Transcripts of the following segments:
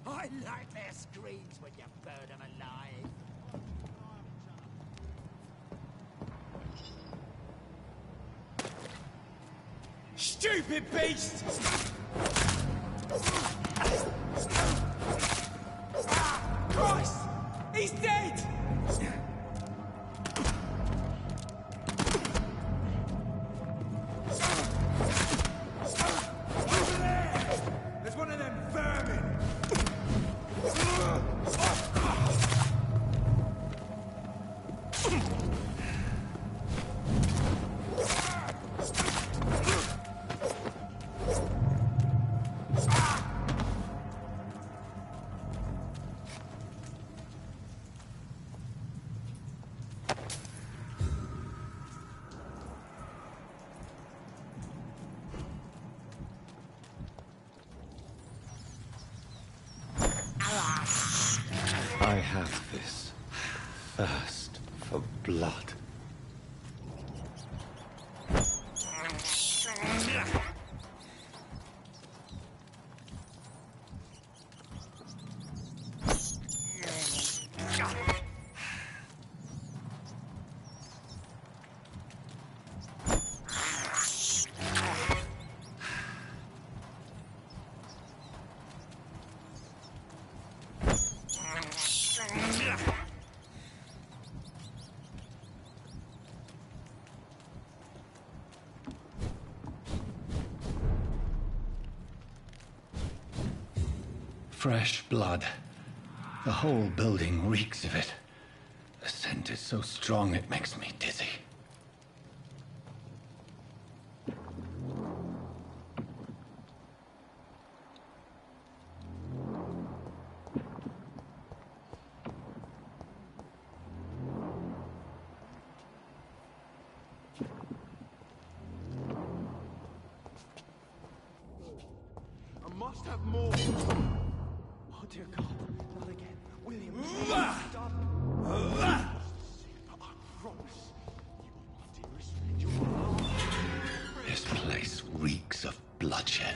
I like their screams when you burn them alive. Stupid beast! Christ! He's dead! Over there! There's one of them vermin! I have this thirst for blood. Fresh blood. The whole building reeks of it. The scent is so strong it makes me dizzy. I must have more. Oh dear God, not again. William, stop. I promise you will not irrespect your own. This place reeks of bloodshed.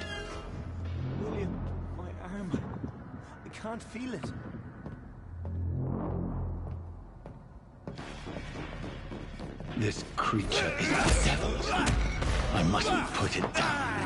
William, my arm. I can't feel it. This creature is the devil's. I mustn't put it down.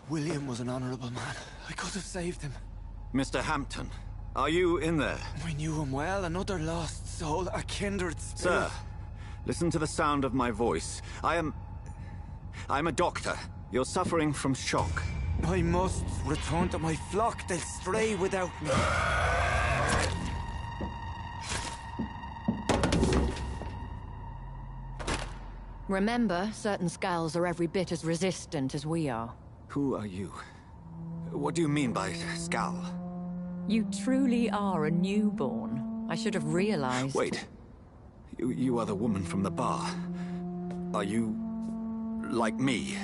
William was an honorable man. I could have saved him. Mr. Hampton, are you in there? We knew him well, another lost soul, a kindred spirit. Sir, listen to the sound of my voice. I'm a doctor. You're suffering from shock. I must return to my flock. They'll stray without me. Remember, certain skulls are every bit as resistant as we are. Who are you? What do you mean by Skal? You truly are a newborn. I should have realized. Wait. You are the woman from the bar. Are you like me?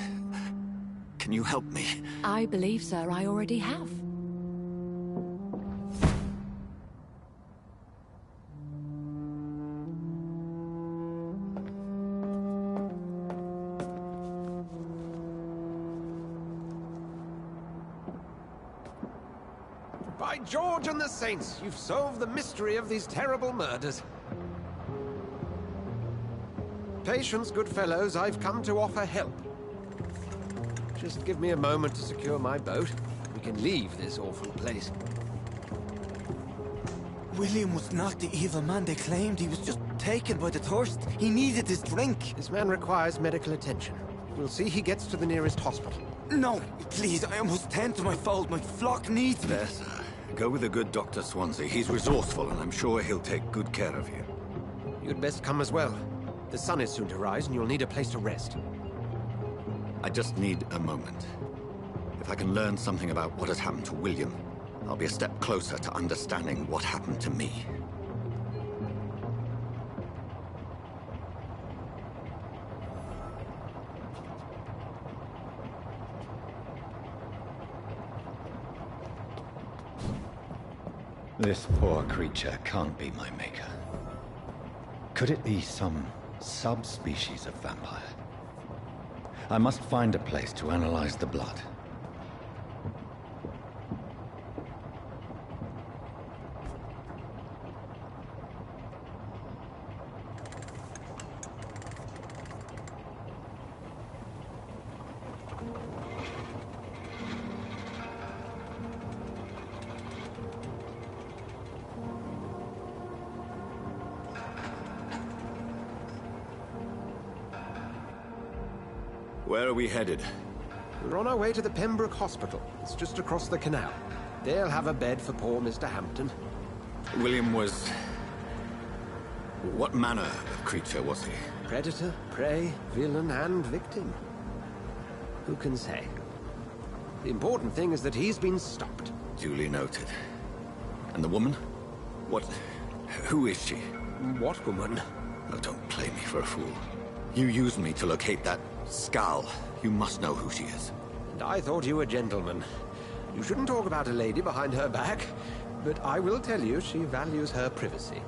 Can you help me? I believe, sir, I already have. By George and the Saints, you've solved the mystery of these terrible murders. Patience, good fellows, I've come to offer help. Just give me a moment to secure my boat. We can leave this awful place. William was not the evil man they claimed. He was just taken by the thirst. He needed his drink. This man requires medical attention. We'll see he gets to the nearest hospital. No, please, I must tend to my fold. My flock needs me. There, sir. Go with the good Dr. Swansea. He's resourceful, and I'm sure he'll take good care of you. You'd best come as well. The sun is soon to rise, and you'll need a place to rest. I just need a moment. If I can learn something about what has happened to William, I'll be a step closer to understanding what happened to me. This poor creature can't be my maker. Could it be some subspecies of vampire? I must find a place to analyze the blood. Where are we headed? We're on our way to the Pembroke Hospital. It's just across the canal. They'll have a bed for poor Mr. Hampton. William was... What manner of creature was he? Predator, prey, villain, and victim. Who can say? The important thing is that he's been stopped. Duly noted. And the woman? What... Who is she? What woman? Oh, don't play me for a fool. You used me to locate that skull. You must know who she is. And I thought you a gentleman. You shouldn't talk about a lady behind her back, but I will tell you she values her privacy.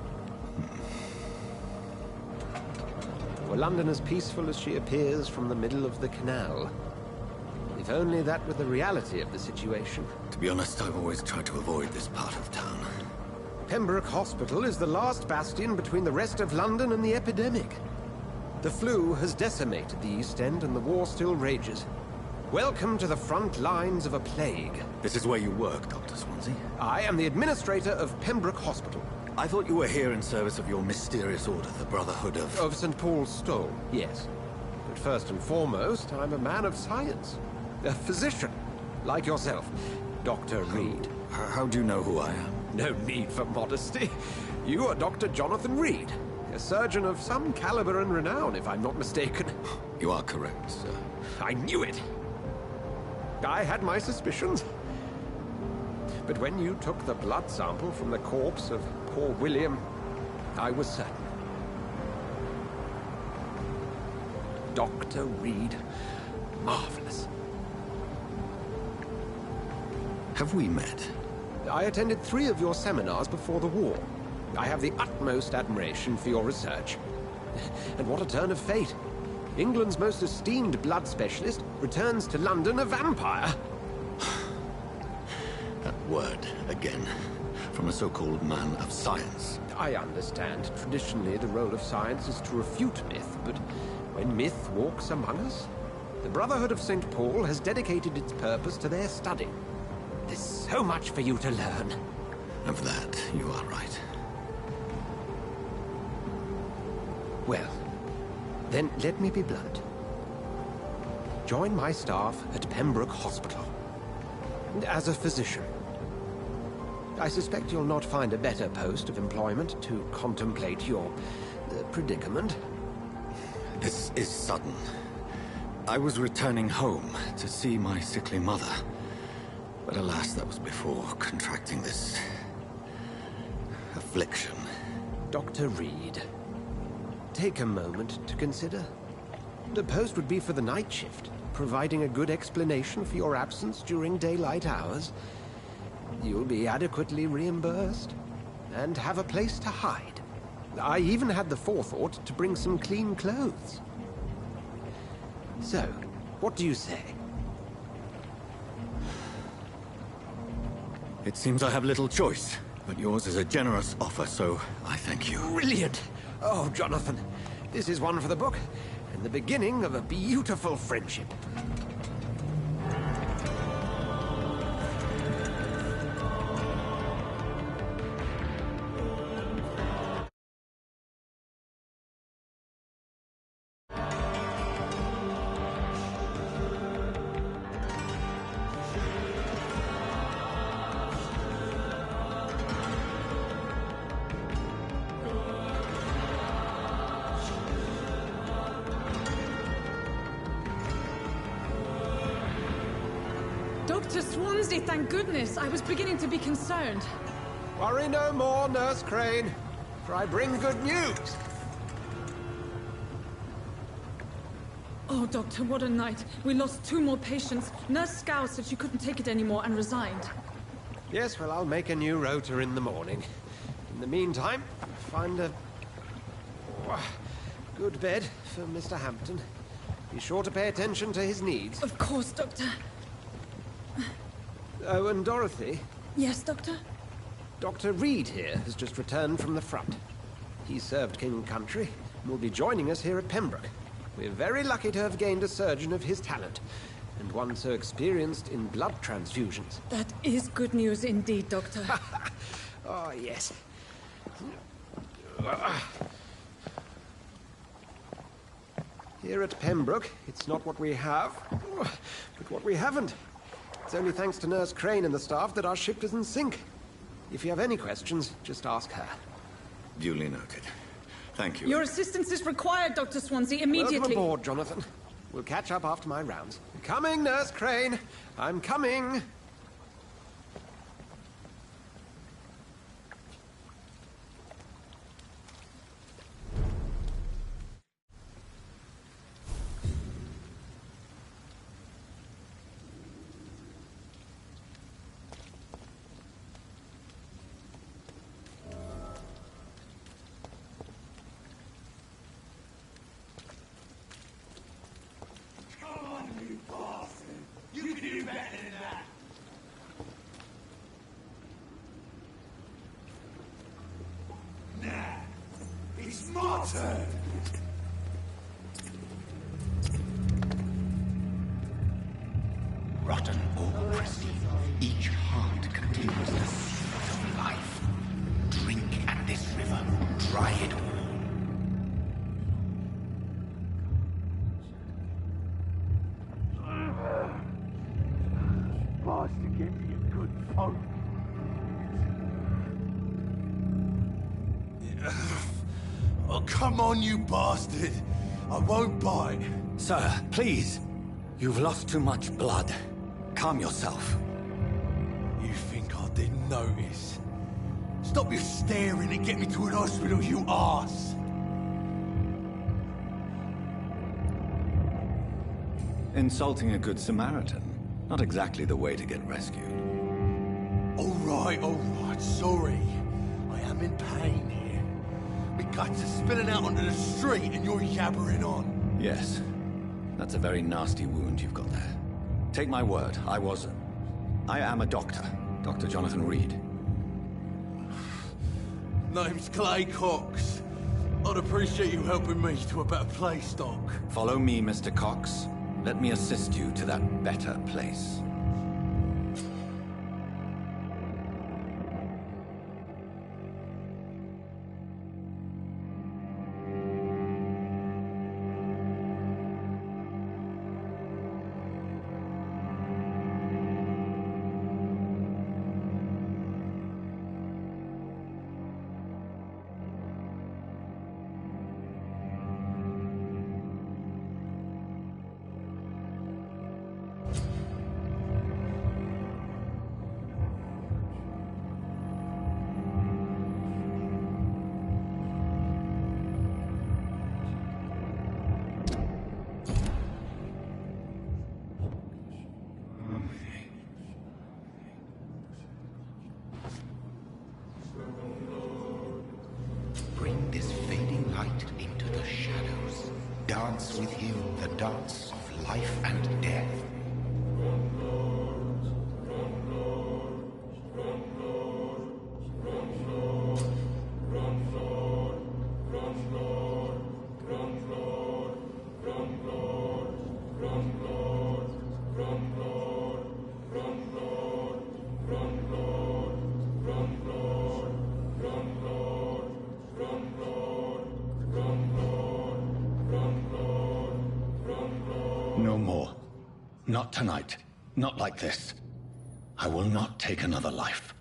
Were London as peaceful as she appears from the middle of the canal? If only that were the reality of the situation. To be honest, I've always tried to avoid this part of town. Pembroke Hospital is the last bastion between the rest of London and the epidemic. The flu has decimated the East End and the war still rages. Welcome to the front lines of a plague. This is where you work, Dr. Swansea? I am the administrator of Pembroke Hospital. I thought you were here in service of your mysterious order, the Brotherhood of... Of St. Paul's Stole, yes. But first and foremost, I'm a man of science. A physician, like yourself, Dr. Reed. How do you know who I am? No need for modesty. You are Dr. Jonathan Reed, a surgeon of some caliber and renown, if I'm not mistaken. You are correct, sir. I knew it! I had my suspicions. But when you took the blood sample from the corpse of poor William, I was certain. Dr. Reed. Marvelous. Have we met? I attended 3 of your seminars before the war. I have the utmost admiration for your research. And what a turn of fate. England's most esteemed blood specialist returns to London a vampire. That word, again, from a so-called man of science. I understand. Traditionally, the role of science is to refute myth, but when myth walks among us, the Brotherhood of St. Paul has dedicated its purpose to their study. There's so much for you to learn. Of that, you are right. Well, then let me be blunt. Join my staff at Pembroke Hospital. As a physician. I suspect you'll not find a better post of employment to contemplate your predicament. This is sudden. I was returning home to see my sickly mother. But alas, that was before contracting this... affliction. Dr. Reed, take a moment to consider. The post would be for the night shift, providing a good explanation for your absence during daylight hours. You'll be adequately reimbursed, and have a place to hide. I even had the forethought to bring some clean clothes. So, what do you say? It seems I have little choice, but yours is a generous offer, so I thank you. Brilliant! Oh, Jonathan, this is one for the book, and the beginning of a beautiful friendship. Dr. Swansea, thank goodness. I was beginning to be concerned. Worry no more, Nurse Crane, for I bring good news. Oh, Doctor, what a night. We lost 2 more patients. Nurse Scow said she couldn't take it anymore and resigned. Yes, well, I'll make a new rota in the morning. In the meantime, find a good bed for Mr. Hampton. Be sure to pay attention to his needs. Of course, Doctor. Oh, and Dorothy, Yes, Doctor? Dr. Reed here has just returned from the front. He served King and Country and will be joining us here at Pembroke. We're very lucky to have gained a surgeon of his talent, and one so experienced in blood transfusions. That is good news indeed, Doctor. Oh, yes. Here at Pembroke, it's not what we have, but what we haven't. It's only thanks to Nurse Crane and the staff that our ship doesn't sink. If you have any questions, just ask her. Duly noted. Thank you. Your assistance is required, Dr. Swansea, immediately. Welcome aboard, Jonathan. We'll catch up after my rounds. Coming, Nurse Crane. I'm coming. It's my turn! Rotten or pristine, each heart contains the seed of life. Drink at this river, dry it all. Boss to get me a good pump. Oh, come on, you bastard! I won't bite. Sir, please. You've lost too much blood. Calm yourself. You think I didn't notice? Stop your staring and get me to an hospital, you arse! Insulting a good Samaritan. Not exactly the way to get rescued. All right, sorry. I am in pain here. My guts are spilling out onto the street and you're yabbering on. Yes. That's a very nasty wound you've got there. Take my word, I am a doctor. Dr. Jonathan Reed. Name's Clay Cox. I'd appreciate you helping me to a better place, Doc. Follow me, Mr. Cox. Let me assist you to that better place. Bring this fading light into the shadows. Dance with him the dance of life and death. No more. Not tonight. Not like this. I will not take another life.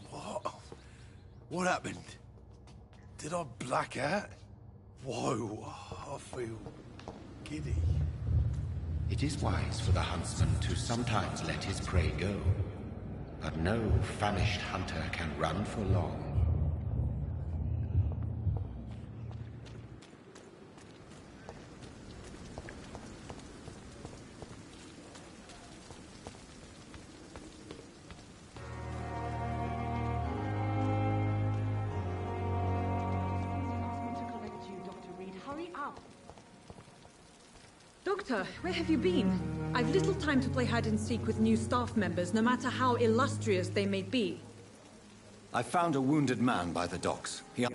What? What happened? Did I black out? Whoa, I feel giddy. It is wise for the huntsman to sometimes let his prey go, but no famished hunter can run for long. Doctor, where have you been? I've little time to play hide and seek with new staff members, no matter how illustrious they may be. I found a wounded man by the docks. He...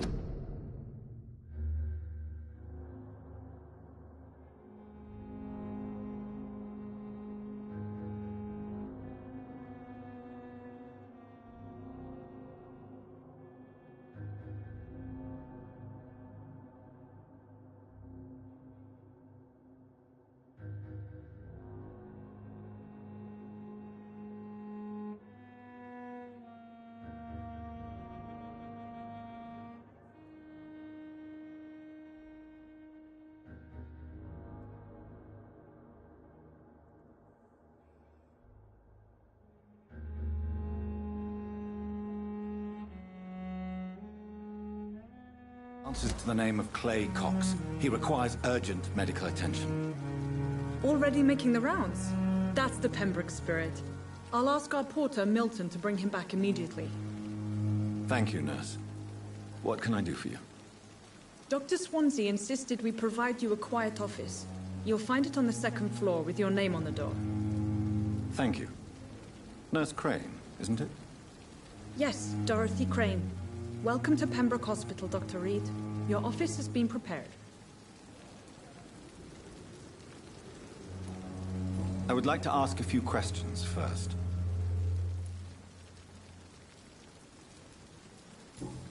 answers to the name of Clay Cox. He requires urgent medical attention. Already making the rounds? That's the Pembroke spirit. I'll ask our porter, Milton, to bring him back immediately. Thank you, nurse. What can I do for you? Dr. Swansea insisted we provide you a quiet office. You'll find it on the second floor with your name on the door. Thank you. Nurse Crane, isn't it? Yes, Dorothy Crane. Welcome to Pembroke Hospital, Dr. Reed. Your office has been prepared. I would like to ask a few questions first.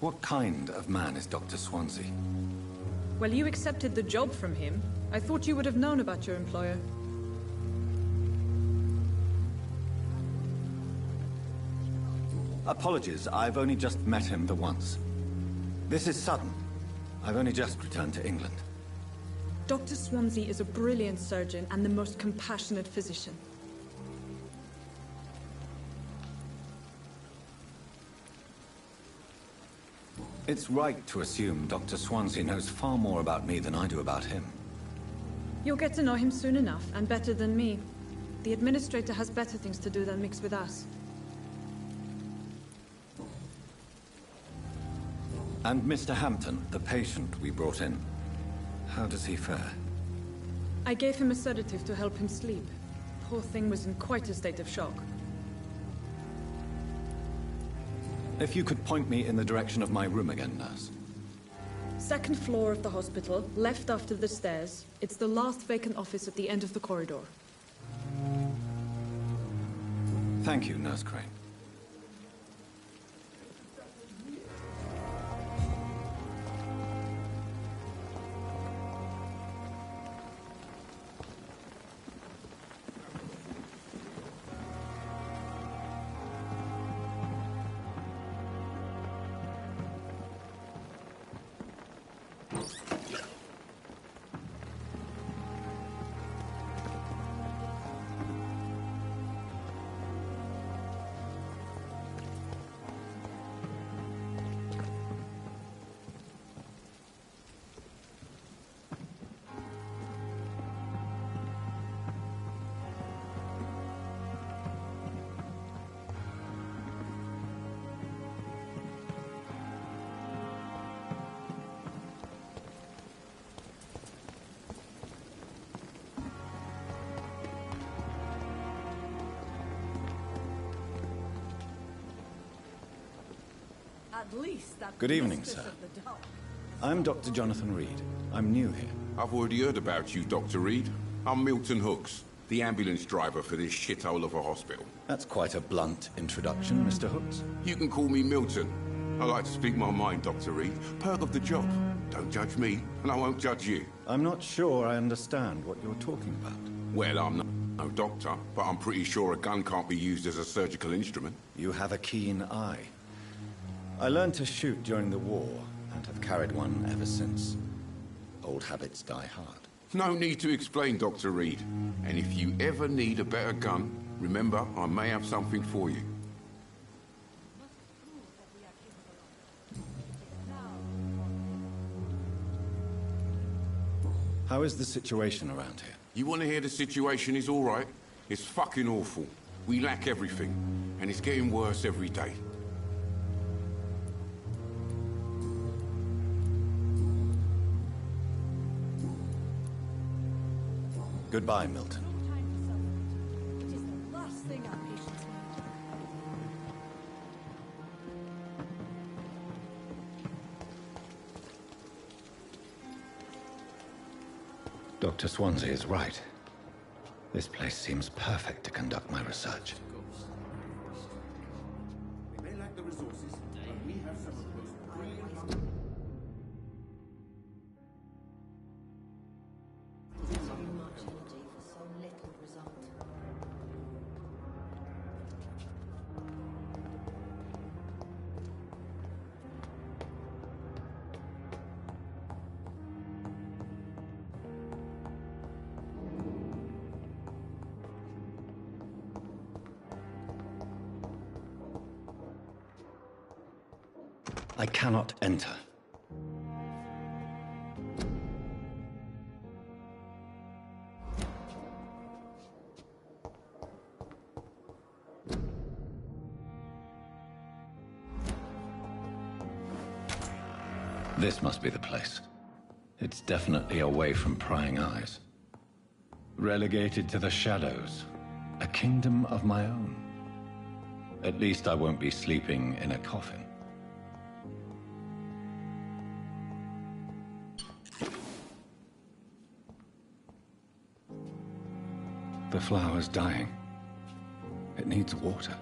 What kind of man is Dr. Swansea? Well, you accepted the job from him. I thought you would have known about your employer. Apologies, I've only just met him the once. This is sudden. I've only just returned to England. Dr. Swansea is a brilliant surgeon and the most compassionate physician. It's right to assume Dr. Swansea knows far more about me than I do about him. You'll get to know him soon enough, and better than me. The administrator has better things to do than mix with us. And Mr. Hampton, the patient we brought in, how does he fare? I gave him a sedative to help him sleep. Poor thing was in quite a state of shock. If you could point me in the direction of my room again, nurse. Second floor of the hospital, left after the stairs. It's the last vacant office at the end of the corridor. Thank you, Nurse Crane. Good evening, sir. I'm Dr. Jonathan Reed. I'm new here. I've already heard about you, Dr. Reed. I'm Milton Hooks, the ambulance driver for this shithole of a hospital. That's quite a blunt introduction, Mr. Hooks. You can call me Milton. I like to speak my mind, Dr. Reed. Perk of the job. Don't judge me, and I won't judge you. I'm not sure I understand what you're talking about. Well, I'm no doctor, but I'm pretty sure a gun can't be used as a surgical instrument. You have a keen eye. I learned to shoot during the war, and have carried one ever since. old habits die hard. No need to explain, Dr. Reed. And if you ever need a better gun, remember, I may have something for you. How is the situation around here? You want to hear the situation is all right? It's fucking awful. We lack everything, and it's getting worse every day. Goodbye, Milton. It is the last thing our patients need. Dr. Swansea is right. This place seems perfect to conduct my research. They may lack the resources, but we have some of the most brilliant... So much energy for so little result. I cannot enter. This must be the place. It's definitely away from prying eyes. Relegated to the shadows. A kingdom of my own. At least I won't be sleeping in a coffin. The flower's dying. It needs water.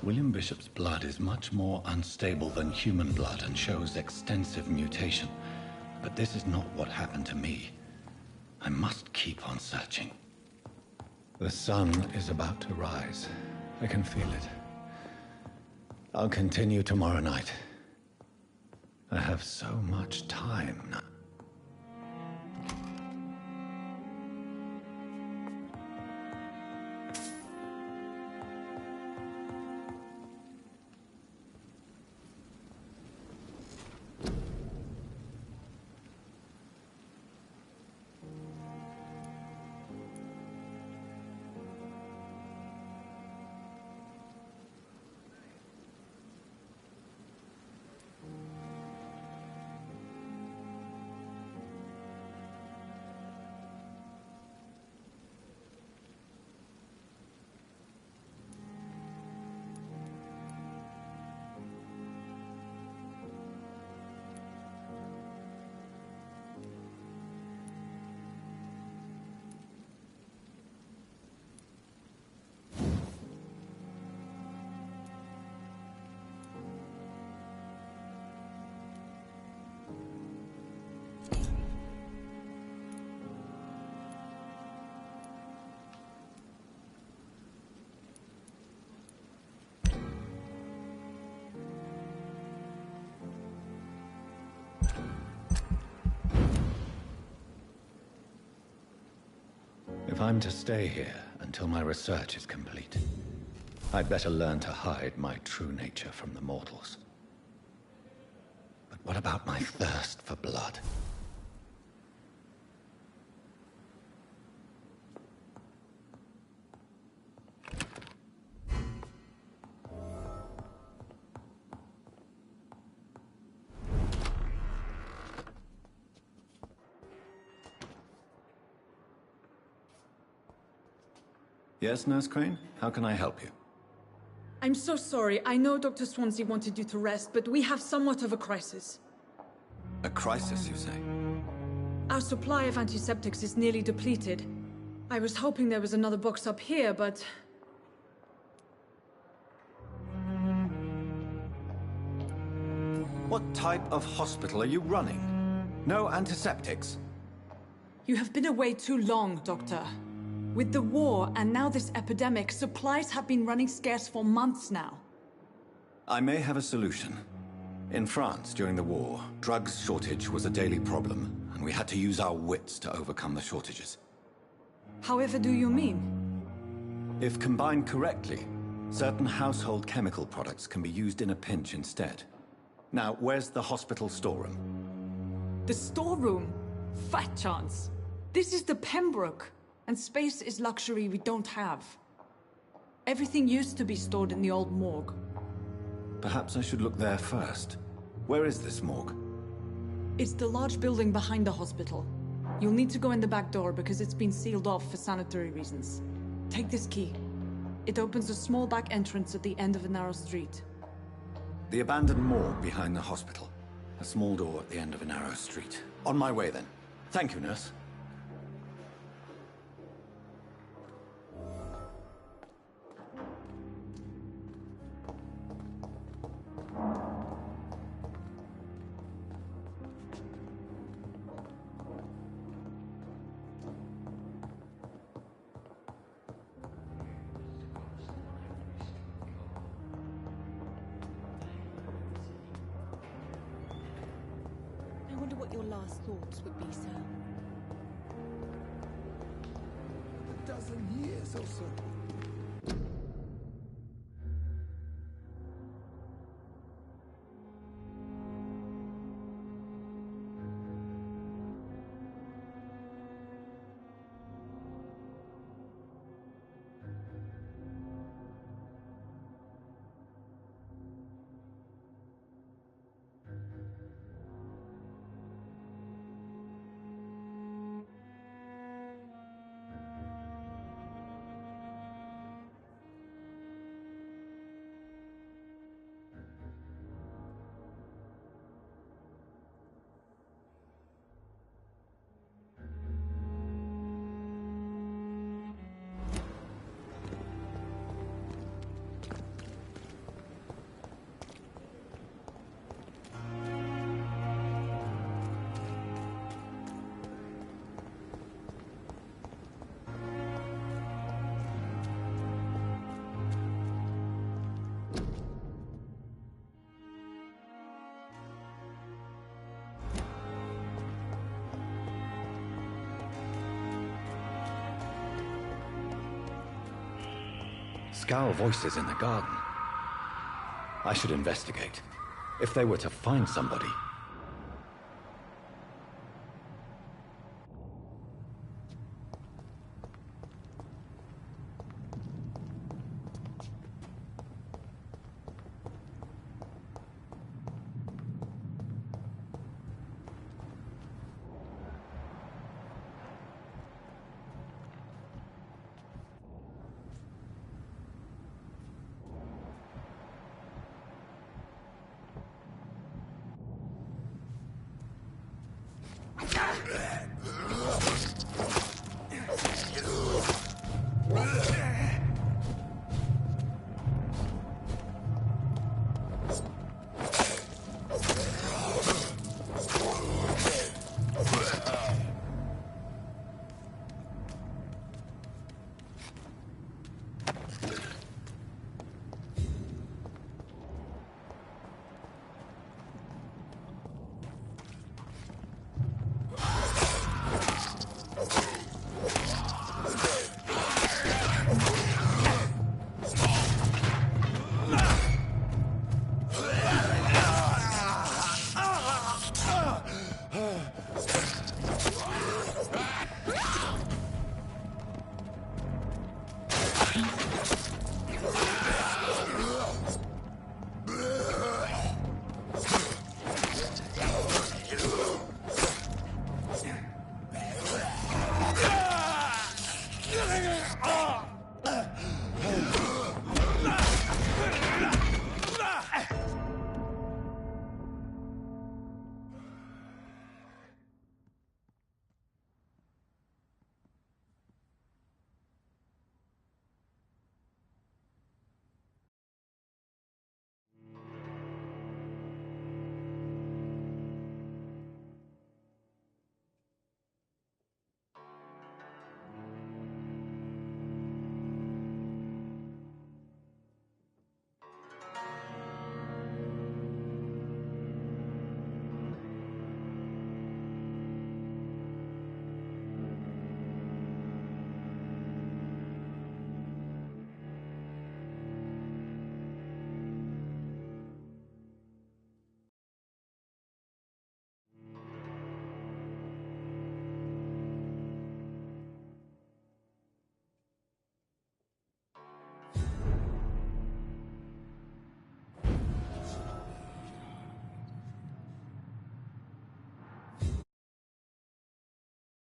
William Bishop's blood is much more unstable than human blood and shows extensive mutation. But this is not what happened to me. I must keep on searching. The sun is about to rise. I can feel it. I'll continue tomorrow night. I have so much time now. If I'm to stay here until my research is complete, I'd better learn to hide my true nature from the mortals. What about my thirst for blood? Yes, Nurse Crane? How can I help you? I'm so sorry. I know Dr. Swansea wanted you to rest, but we have somewhat of a crisis. A crisis, you say? Our supply of antiseptics is nearly depleted. I was hoping there was another box up here, but... What type of hospital are you running? No antiseptics? You have been away too long, Doctor. With the war and now this epidemic, supplies have been running scarce for months now. I may have a solution. In France, during the war, drugs shortage was a daily problem, and we had to use our wits to overcome the shortages. However do you mean? If combined correctly, certain household chemical products can be used in a pinch instead. Now, where's the hospital storeroom? The storeroom? Fat chance. This is the Pembroke, and space is luxury we don't have. Everything used to be stored in the old morgue. Perhaps I should look there first. Where is this morgue? It's the large building behind the hospital. You'll need to go in the back door because it's been sealed off for sanitary reasons. Take this key. It opens a small back entrance at the end of a narrow street. The abandoned morgue behind the hospital. A small door at the end of a narrow street. On my way, then. Thank you, nurse. I wonder what your last thoughts would be, sir. A dozen years or so. Scowl voices in the garden. I should investigate. If they were to find somebody,